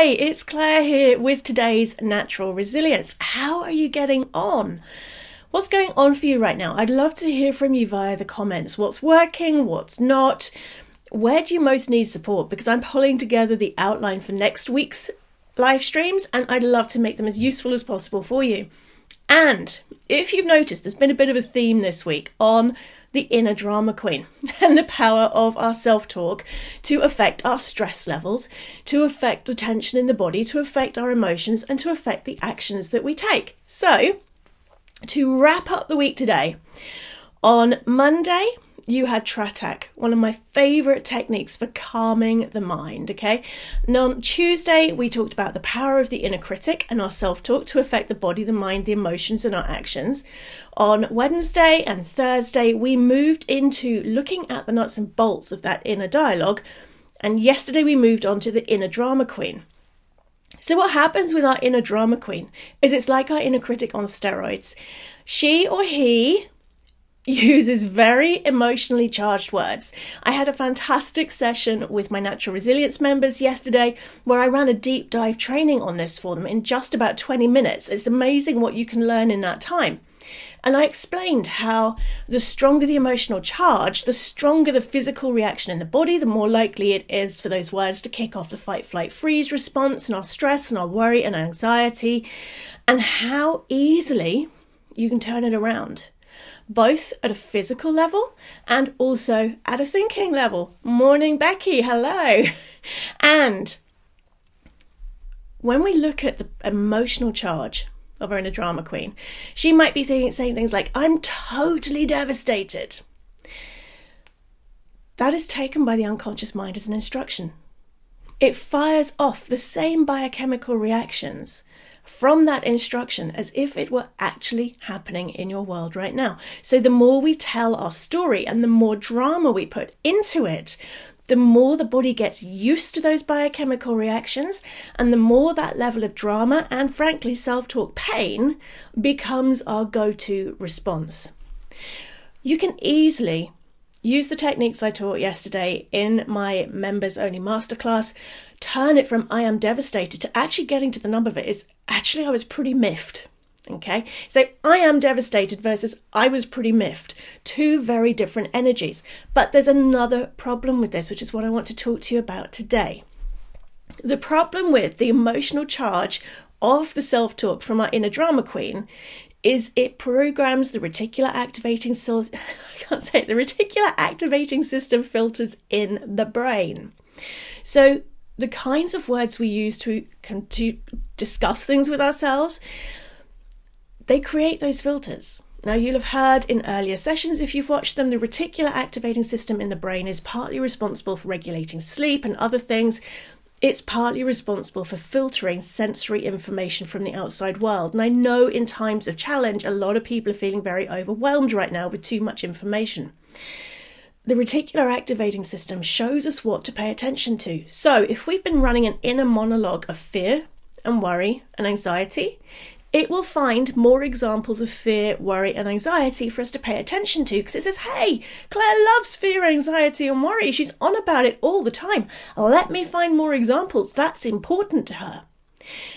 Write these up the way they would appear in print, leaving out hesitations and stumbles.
Hey, it's Claire here with today's Natural Resilience. How are you getting on? What's going on for you right now? I'd love to hear from you via the comments. What's working? What's not? Where do you most need support? Because I'm pulling together the outline for next week's live streams and I'd love to make them as useful as possible for you. And if you've noticed, there's been a bit of a theme this week on the inner drama queen and the power of our self-talk to affect our stress levels, to affect the tension in the body, to affect our emotions, and to affect the actions that we take. So, to wrap up the week today, on Monday, you had Tratak, one of my favourite techniques for calming the mind, okay? And on Tuesday, we talked about the power of the inner critic and our self-talk to affect the body, the mind, the emotions, and our actions. On Wednesday and Thursday, we moved into looking at the nuts and bolts of that inner dialogue. And yesterday, we moved on to the inner drama queen. So what happens with our inner drama queen is it's like our inner critic on steroids. She or he uses very emotionally charged words. I had a fantastic session with my Natural Resilience members yesterday where I ran a deep dive training on this for them in just about 20 minutes. It's amazing what you can learn in that time. And I explained how the stronger the emotional charge, the stronger the physical reaction in the body, the more likely it is for those words to kick off the fight, flight, freeze response and our stress and our worry and anxiety, and how easily you can turn it around, both at a physical level and also at a thinking level. Morning, Becky. Hello. And when we look at the emotional charge of our inner drama queen, she might be saying things like, I'm totally devastated. That is taken by the unconscious mind as an instruction. It fires off the same biochemical reactions from that instruction as if it were actually happening in your world right now. So the more we tell our story and the more drama we put into it, the more the body gets used to those biochemical reactions and the more that level of drama and frankly self-talk pain becomes our go-to response. You can easily use the techniques I taught yesterday in my members only masterclass, turn it from I am devastated to actually getting to the number of it is actually I was pretty miffed. Okay, so I am devastated versus I was pretty miffed. Two very different energies. But there's another problem with this, which is what I want to talk to you about today. The problem with the emotional charge of the self-talk from our inner drama queen is it programs the reticular activating the reticular activating system filters in the brain. So the kinds of words we use to discuss things with ourselves, they create those filters. Now, you'll have heard in earlier sessions, if you've watched them, the reticular activating system in the brain is partly responsible for regulating sleep and other things. It's partly responsible for filtering sensory information from the outside world. And I know in times of challenge, a lot of people are feeling very overwhelmed right now with too much information. The reticular activating system shows us what to pay attention to. So if we've been running an inner monologue of fear and worry and anxiety, it will find more examples of fear, worry, and anxiety for us to pay attention to because it says, hey, Claire loves fear, anxiety, and worry. She's on about it all the time. Let me find more examples. That's important to her.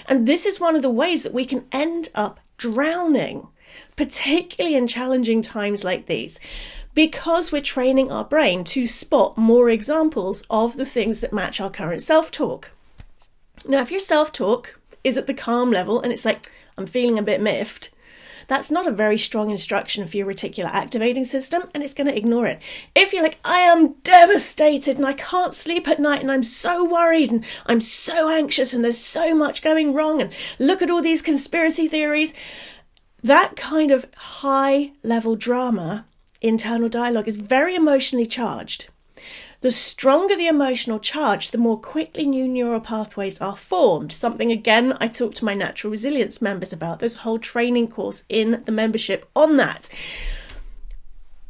And this is one of the ways that we can end up drowning, particularly in challenging times like these, because we're training our brain to spot more examples of the things that match our current self-talk. Now, if your self-talk is at the calm level and it's like, I'm feeling a bit miffed, that's not a very strong instruction for your reticular activating system and it's going to ignore it. If you're like, I am devastated and I can't sleep at night and I'm so worried and I'm so anxious and there's so much going wrong and look at all these conspiracy theories, that kind of high level drama, internal dialogue is very emotionally charged. The stronger the emotional charge, the more quickly new neural pathways are formed. Something, again, I talked to my Natural Resilience members about. There's a whole training course in the membership on that.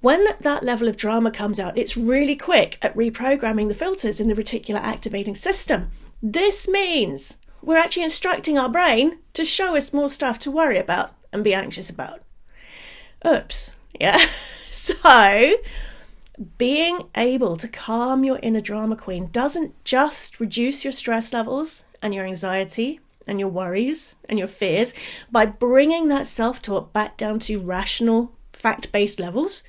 When that level of drama comes out, it's really quick at reprogramming the filters in the reticular activating system. This means we're actually instructing our brain to show us more stuff to worry about and be anxious about. Oops. Yeah. So being able to calm your inner drama queen doesn't just reduce your stress levels and your anxiety and your worries and your fears by bringing that self-talk back down to rational, fact-based levels.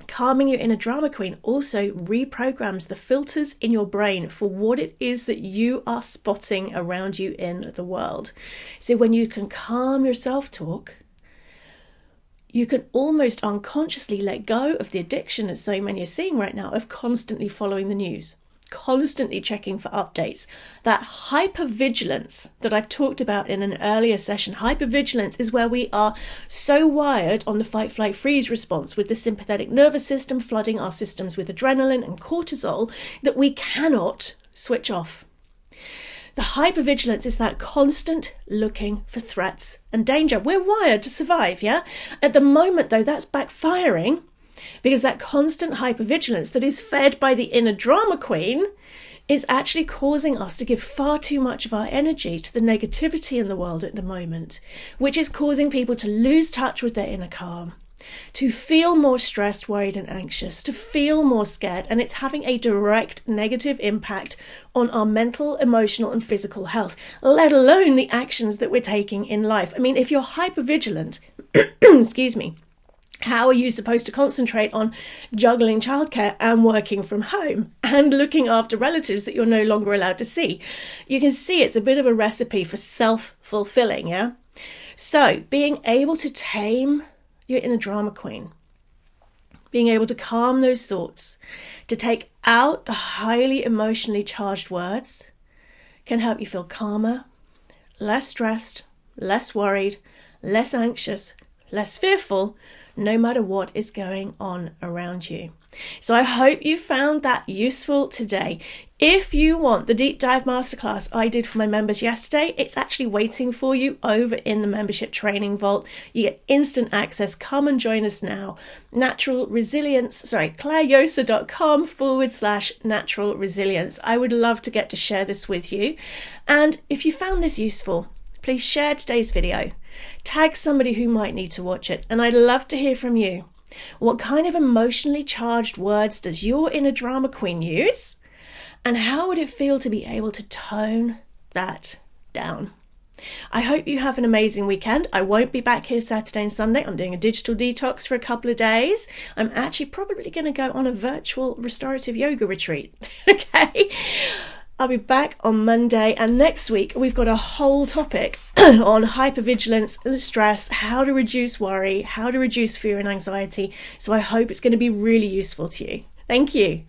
Calming your inner drama queen also reprograms the filters in your brain for what it is that you are spotting around you in the world. So when you can calm your self-talk, you can almost unconsciously let go of the addiction that so many are seeing right now of constantly following the news, constantly checking for updates. That hypervigilance that I've talked about in an earlier session, hypervigilance is where we are so wired on the fight, flight, freeze response with the sympathetic nervous system flooding our systems with adrenaline and cortisol that we cannot switch off. The hypervigilance is that constant looking for threats and danger. We're wired to survive, yeah? At the moment, though, that's backfiring because that constant hypervigilance that is fed by the inner drama queen is actually causing us to give far too much of our energy to the negativity in the world at the moment, which is causing people to lose touch with their inner calm, to feel more stressed, worried and anxious, to feel more scared, and it's having a direct negative impact on our mental, emotional and physical health, let alone the actions that we're taking in life. I mean, if you're hypervigilant, excuse me, how are you supposed to concentrate on juggling childcare and working from home and looking after relatives that you're no longer allowed to see? You can see it's a bit of a recipe for self-fulfilling, yeah? So being able to tame your inner drama queen, being able to calm those thoughts, to take out the highly emotionally charged words can help you feel calmer, less stressed, less worried, less anxious, less fearful, no matter what is going on around you. So I hope you found that useful today. If you want the deep dive masterclass I did for my members yesterday, it's actually waiting for you over in the membership training vault. You get instant access. Come and join us now. claireyosa.com/natural resilience. I would love to get to share this with you. And if you found this useful, please share today's video. Tag somebody who might need to watch it. And I'd love to hear from you. What kind of emotionally charged words does your inner drama queen use? And how would it feel to be able to tone that down? I hope you have an amazing weekend. I won't be back here Saturday and Sunday. I'm doing a digital detox for a couple of days. I'm actually probably going to go on a virtual restorative yoga retreat. Okay? I'll be back on Monday, and next week we've got a whole topic on hypervigilance and stress, how to reduce worry, how to reduce fear and anxiety. So I hope it's going to be really useful to you. Thank you.